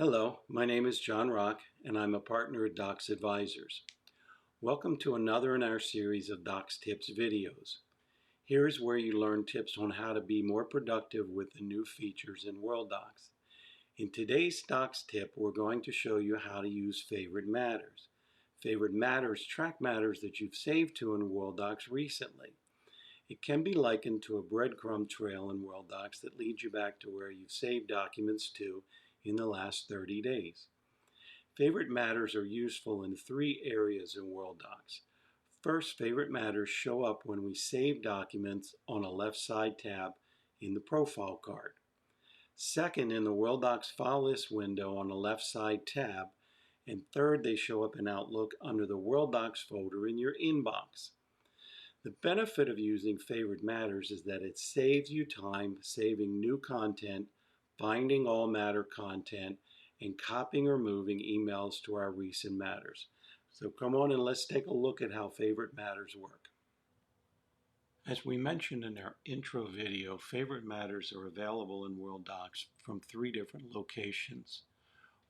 Hello, my name is John Rock, and I'm a partner at DoxAdvisors. Welcome to another in our series of Docs Tips videos. Here is where you learn tips on how to be more productive with the new features in Worldox. In today's Docs tip, we're going to show you how to use Favorite Matters. Favorite Matters track matters that you've saved to in Worldox recently. It can be likened to a breadcrumb trail in Worldox that leads you back to where you've saved documents to in the last 30 days. Favorite Matters are useful in three areas in Worldox. First, Favorite Matters show up when we save documents on a left side tab in the profile card. Second, in the Worldox file list window on the left side tab. And third, they show up in Outlook under the Worldox folder in your inbox. The benefit of using Favorite Matters is that it saves you time saving new content, finding all matter content, and copying or moving emails to our recent matters. So come on and let's take a look at how Favorite Matters work. As we mentioned in our intro video, Favorite Matters are available in Worldox from three different locations.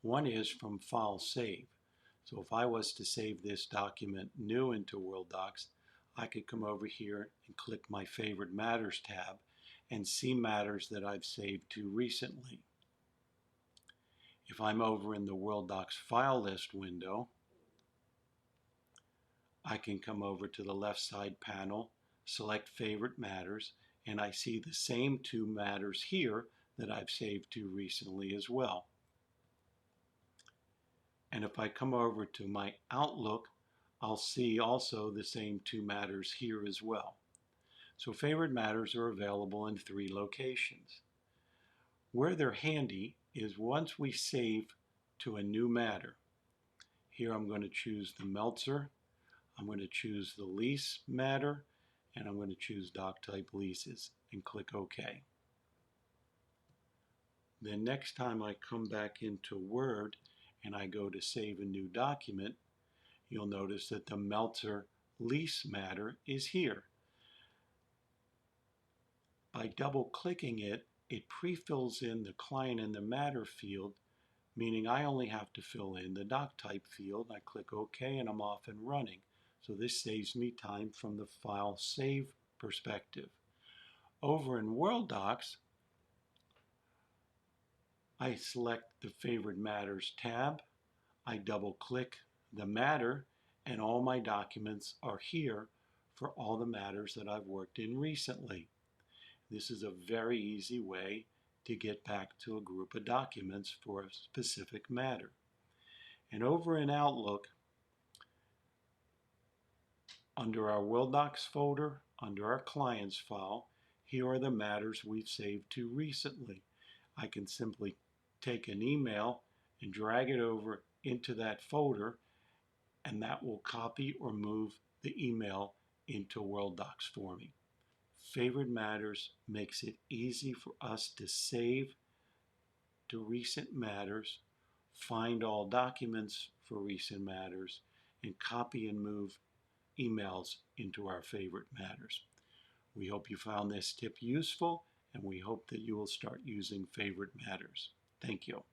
One is from File Save. So if I was to save this document new into Worldox, I could come over here and click my Favorite Matters tab and see matters that I've saved to recently. If I'm over in the Worldox file list window, I can come over to the left side panel, select Favorite Matters, and I see the same two matters here that I've saved to recently as well. And if I come over to my Outlook, I'll see also the same two matters here as well. So Favorite Matters are available in three locations. Where they're handy is once we save to a new matter. Here I'm going to choose the Meltzer, I'm going to choose the lease matter, and I'm going to choose doc type leases and click OK. Then next time I come back into Word and I go to save a new document, you'll notice that the Meltzer lease matter is here. By double clicking it, it pre-fills in the client and the matter field, meaning I only have to fill in the doc type field. I click OK and I'm off and running. So this saves me time from the file save perspective. Over in Worldox, I select the Favorite Matters tab, I double click the matter, and all my documents are here for all the matters that I've worked in recently. This is a very easy way to get back to a group of documents for a specific matter. And over in Outlook, under our Worldox folder, under our clients file, here are the matters we've saved to recently. I can simply take an email and drag it over into that folder, and that will copy or move the email into Worldox for me. Favorite Matters makes it easy for us to save to recent matters, find all documents for recent matters, and copy and move emails into our Favorite Matters. We hope you found this tip useful, and we hope that you will start using Favorite Matters. Thank you.